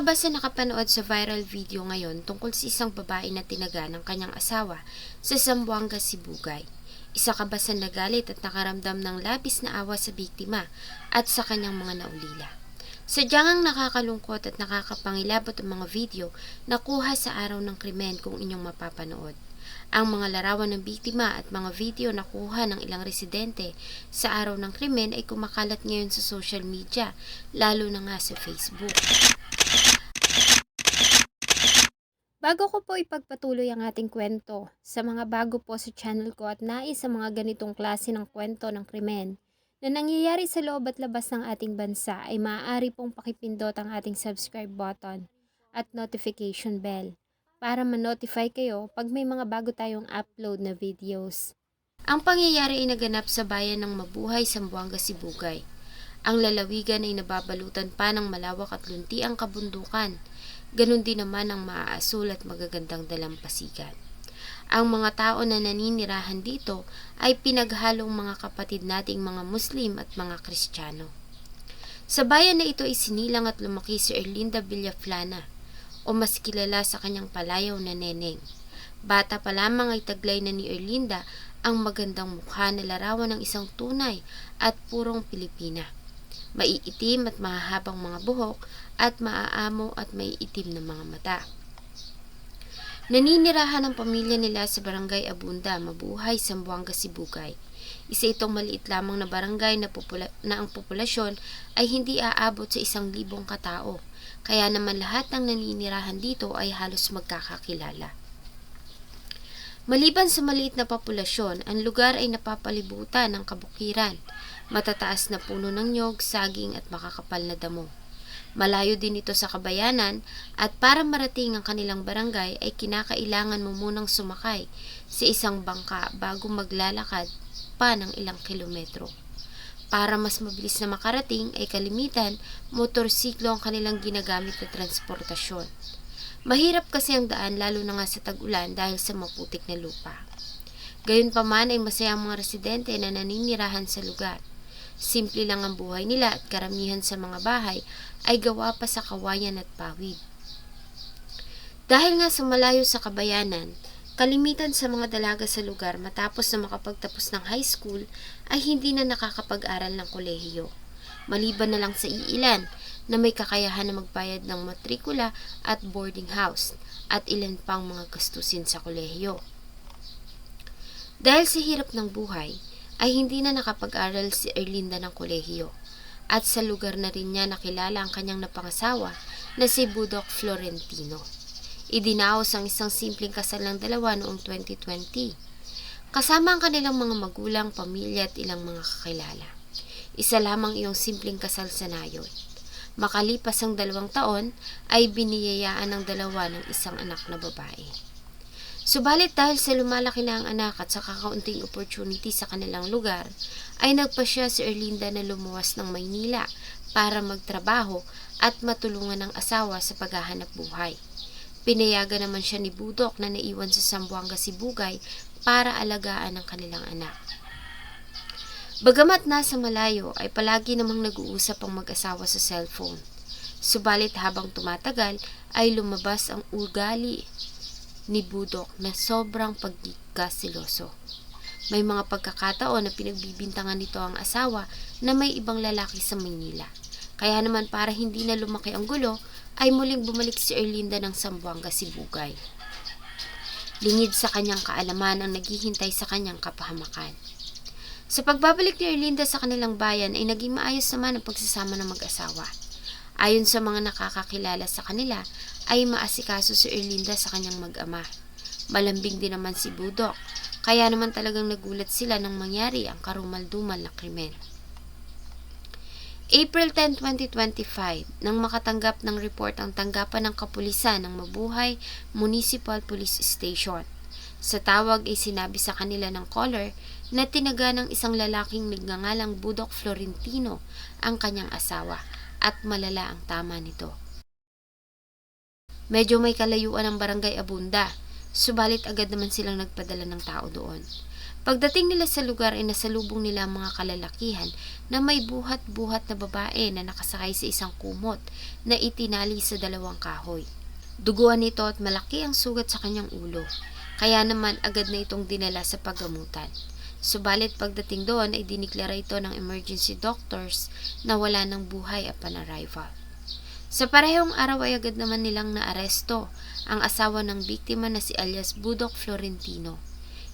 ka ba sa nakapanood sa viral video ngayon tungkol sa isang babae na tinaga ng kanyang asawa sa Zamboanga, Sibugay? Isa ka ba sa nagalit at nakaramdam ng labis na awa sa biktima at sa kanyang mga naulila? Sadyang ang nakakalungkot at nakakapangilabot ang mga video na kuha sa araw ng krimen kung inyong mapapanood. Ang mga larawan ng biktima at mga video na kuha ng ilang residente sa araw ng krimen ay kumakalat ngayon sa social media, lalo na nga sa Facebook. Bago ko po ipagpatuloy ang ating kwento, sa mga bago po sa channel ko at nais sa mga ganitong klase ng kwento ng krimen na nangyayari sa loob at labas ng ating bansa ay maaari pong pakipindot ang ating subscribe button at notification bell para ma-notify kayo pag may mga bago tayong upload na videos. Ang pangyayari ay naganap sa bayan ng Mabuhay, Zamboanga, Sibugay. Ang lalawigan ay nababalutan pa ng malawak at luntiang kabundukan. Ganon din naman ang maaasul at magagandang dalampasigan. Ang mga tao na naninirahan dito ay pinaghalong mga kapatid nating mga Muslim at mga Kristiyano. Sa bayan na ito ay sinilang at lumaki si Erlinda Villaflana, o mas kilala sa kanyang palayaw na Neneng. Bata pa lamang ay taglay na ni Erlinda ang magandang mukha na larawan ng isang tunay at purong Pilipina. Maiitim at mahahabang mga buhok at maaamo at maiitim na mga mata. Naninirahan ang pamilya nila sa Barangay Abunda, Mabuhay, Zamboanga, Sibugay. Isa itong maliit lamang na barangay na ang populasyon ay hindi aabot sa 1,000 katao. Kaya naman lahat ng naninirahan dito ay halos magkakakilala. Maliban sa maliit na populasyon, ang lugar ay napapalibutan ng kabukiran, matataas na puno ng nyog, saging at makakapal na damo. Malayo din ito sa kabayanan at para marating ang kanilang barangay ay kinakailangan mo munang sumakay sa isang bangka bago maglalakad pa ng ilang kilometro. Para mas mabilis na makarating ay kalimitan, motorsiklo ang kanilang ginagamit na transportasyon. Mahirap kasi ang daan lalo na nga sa tag-ulan dahil sa maputik na lupa. Gayunpaman ay masaya ang mga residente na naninirahan sa lugar. Simple lang ang buhay nila at karamihan sa mga bahay ay gawa pa sa kawayan at pawid. Dahil nga sa malayo sa kabayanan, kalimitan sa mga dalaga sa lugar matapos na makapagtapos ng high school ay hindi na nakakapag-aral ng kolehiyo. Maliban na lang sa iilan na may kakayahan na magbayad ng matrikula at boarding house at ilan pang mga gastusin sa kolehiyo. Dahil sa hirap ng buhay, ay hindi na nakapag-aral si Erlinda ng kolehiyo at sa lugar na rin niya nakilala ang kanyang napangasawa na si Budok Florentino. Idinaos ang isang simpleng kasal ng dalawa noong 2020. Kasama ang kanilang mga magulang, pamilya at ilang mga kakilala. Isa lamang iyong simpleng kasal sa nayon. Makalipas ang 2 taon ay biniyayaan ng dalawa ng isang anak na babae. Subalit dahil sa lumalaki na ang anak at sa kakaunting opportunity sa kanilang lugar, ay nagpasya si Erlinda na lumuwas ng Maynila para magtrabaho at matulungan ng asawa sa paghahanap buhay. Pinayagan naman siya ni Budok na naiwan sa Zamboanga, Sibugay para alagaan ang kanilang anak. Bagamat nasa malayo ay palagi namang nag-uusap ang mag-asawa sa cellphone. Subalit habang tumatagal ay lumabas ang ugali ni Budok na sobrang pagkasiloso. May mga pagkakataon na pinagbibintangan nito ang asawa na may ibang lalaki sa Maynila. Kaya naman para hindi na lumaki ang gulo, ay muling bumalik si Erlinda ng Zamboanga, Sibugay. Lingid sa kanyang kaalaman ang naghihintay sa kanyang kapahamakan. Sa pagbabalik ni Erlinda sa kanilang bayan ay naging maayos naman ang pagsasama ng mag-asawa. Ayon sa mga nakakakilala sa kanila, ay maasikaso si Erlinda sa kanyang mag-ama. Malambing din naman si Budok, kaya naman talagang nagulat sila nang mangyari ang karumal-dumal na krimen. April 10, 2025, nang makatanggap ng report ang tanggapan ng kapulisan ng Mabuhay Municipal Police Station. Sa tawag ay sinabi sa kanila ng caller na tinaga ng isang lalaking nagngangalang Budok Florentino ang kanyang asawa at malala ang tama nito. Medyo may kalayuan ang Barangay Abunda, subalit agad naman silang nagpadala ng tao doon. Pagdating nila sa lugar ay nasalubong nila ang mga kalalakihan na may buhat-buhat na babae na nakasakay sa isang kumot na itinali sa dalawang kahoy. Duguan nito at malaki ang sugat sa kanyang ulo, kaya naman agad na itong dinala sa paggamutan. Subalit pagdating doon ay diniklara ito ng emergency doctors na wala ng buhay upon arrival. Sa parehong araw ay agad naman nilang naaresto ang asawa ng biktima na si alias Budok Florentino.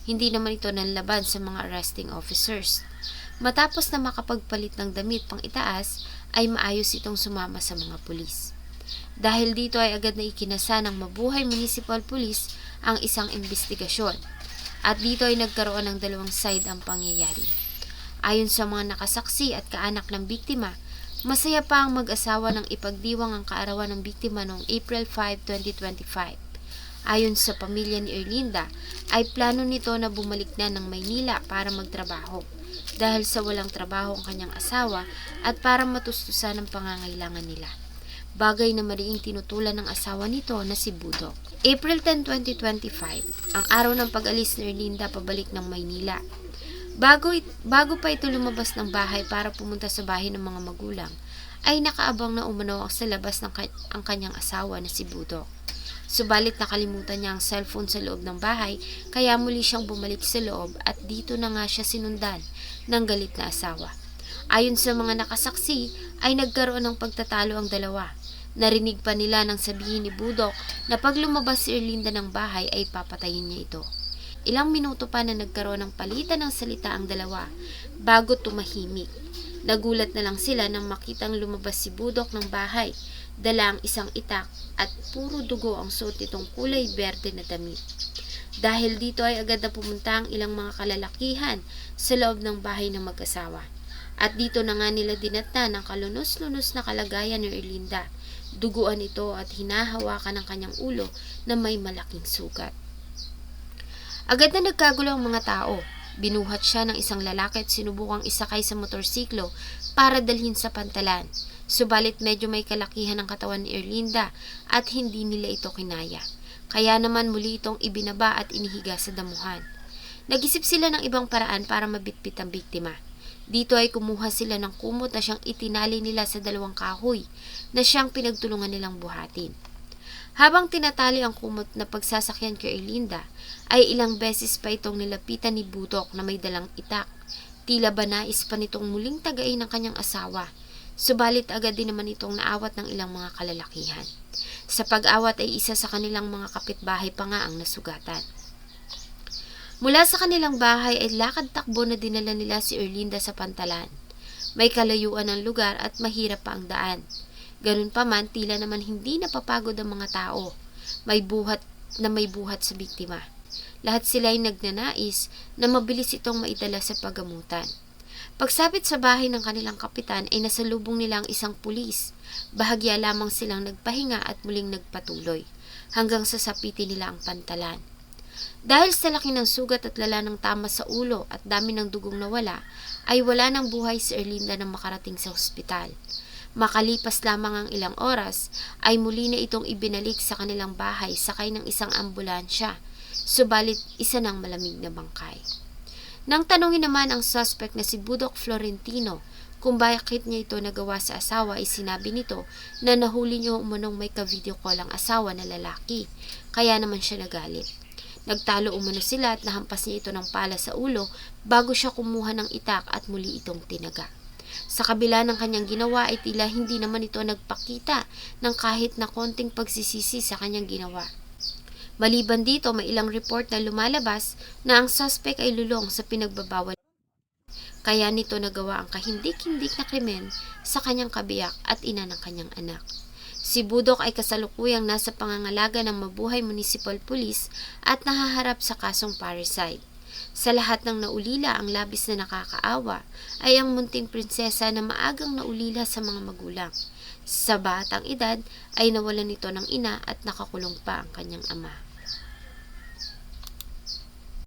Hindi naman ito nanlaban sa mga arresting officers. Matapos na makapagpalit ng damit pang itaas, ay maayos itong sumama sa mga pulis. Dahil dito ay agad na ikinasa ng Mabuhay Municipal Police ang isang investigasyon. At dito ay nagkaroon ng dalawang side ang pangyayari. Ayon sa mga nakasaksi at kaanak ng biktima, masaya pa ang mag-asawa nang ipagdiwang ang kaarawan ng biktima noong April 5, 2025. Ayon sa pamilya ni Erlinda, ay plano nito na bumalik na ng Maynila para magtrabaho dahil sa walang trabaho ang kanyang asawa at para matustusan ang pangangailangan nila. Bagay na mariing tinutulan ng asawa nito na si Budok. April 10, 2025, ang araw ng pag-alis ni Erlinda pabalik ng Maynila. Bago pa ito lumabas ng bahay para pumunta sa bahay ng mga magulang, ay nakaabang na umano sa labas ng ang kanyang asawa na si Budok. Subalit nakalimutan niya ang cellphone sa loob ng bahay, kaya muli siyang bumalik sa loob at dito na nga siya sinundan ng galit na asawa. Ayon sa mga nakasaksi, ay nagkaroon ng pagtatalo ang dalawa. Narinig pa nila nang sabihin ni Budok na pag lumabas si Erlinda ng bahay ay papatayin niya ito. Ilang minuto pa na nagkaroon ng palitan ng salita ang dalawa bago tumahimik. Nagulat na lang sila nang makitang lumabas si Budok ng bahay, dala ang isang itak at puro dugo ang suot nitong kulay berde na damit. Dahil dito ay agad na pumunta ang ilang mga kalalakihan sa loob ng bahay ng mag-asawa. At dito na nga nila dinatnan ang kalunos-lunos na kalagayan ni Erlinda. Duguan ito at hinahawakan ang kanyang ulo na may malaking sugat. Agad na nagkagulo ang mga tao. Binuhat siya ng isang lalaki at sinubukang isakay sa motorsiklo para dalhin sa pantalan. Subalit medyo may kalakihan ang katawan ni Erlinda at hindi nila ito kinaya. Kaya naman muli itong ibinaba at inihiga sa damuhan. Nag-isip sila ng ibang paraan para mabitbit ang biktima. Dito ay kumuha sila ng kumot na siyang itinali nila sa dalawang kahoy na siyang pinagtulungan nilang buhatin. Habang tinatali ang kumot na pagsasakyan kay Erlinda, ay ilang beses pa itong nilapitan ni Budok na may dalang itak. Tila ba nais pa nitong muling tagain ng kanyang asawa. Subalit agad din naman itong naawat ng ilang mga kalalakihan. Sa pag-awat ay isa sa kanilang mga kapitbahay pa nga ang nasugatan. Mula sa kanilang bahay ay lakad-takbo na dinala nila si Erlinda sa pantalan. May kalayuan ng lugar at mahirap pa ang daan. Ganun pa man, tila naman hindi napapagod ang mga tao. May buhat sa biktima. Lahat sila ay nagnanais na mabilis itong maidala sa paggamutan. Pagsapit sa bahay ng kanilang kapitan ay nasalubong nila ang isang pulis. Bahagya lamang silang nagpahinga at muling nagpatuloy, hanggang sa sapitin nila ang pantalan. Dahil sa laki ng sugat at lala ng tama sa ulo at dami ng dugong nawala, ay wala ng buhay si Erlinda nang makarating sa ospital. Makalipas lamang ang ilang oras, ay muli na itong ibinalik sa kanilang bahay sakay ng isang ambulansya, subalit isa ng malamig na bangkay. Nang tanungin naman ang suspect na si Budok Florentino kung bakit niya ito nagawa sa asawa, ay sinabi nito na nahuli niyo umanong may ka-video call ang asawa na lalaki, kaya naman siya nagalit. Nagtalo umano sila at nahampas niya ito ng pala sa ulo bago siya kumuha ng itak at muli itong tinaga. Sa kabila ng kanyang ginawa ay tila hindi naman ito nagpakita ng kahit na konting pagsisisi sa kanyang ginawa. Maliban dito, may ilang report na lumalabas na ang suspect ay lulong sa pinagbabawal. Kaya nito nagawa ang kahindik-hindik na krimen sa kanyang kabiyak at ina ng kanyang anak. Si Budok ay kasalukuyang nasa pangangalaga ng Mabuhay Municipal Police at nahaharap sa kasong parricide. Sa lahat ng naulila, ang labis na nakakaawa ay ang munting prinsesa na maagang naulila sa mga magulang. Sa batang edad ay nawalan nito ng ina at nakakulong pa ang kanyang ama.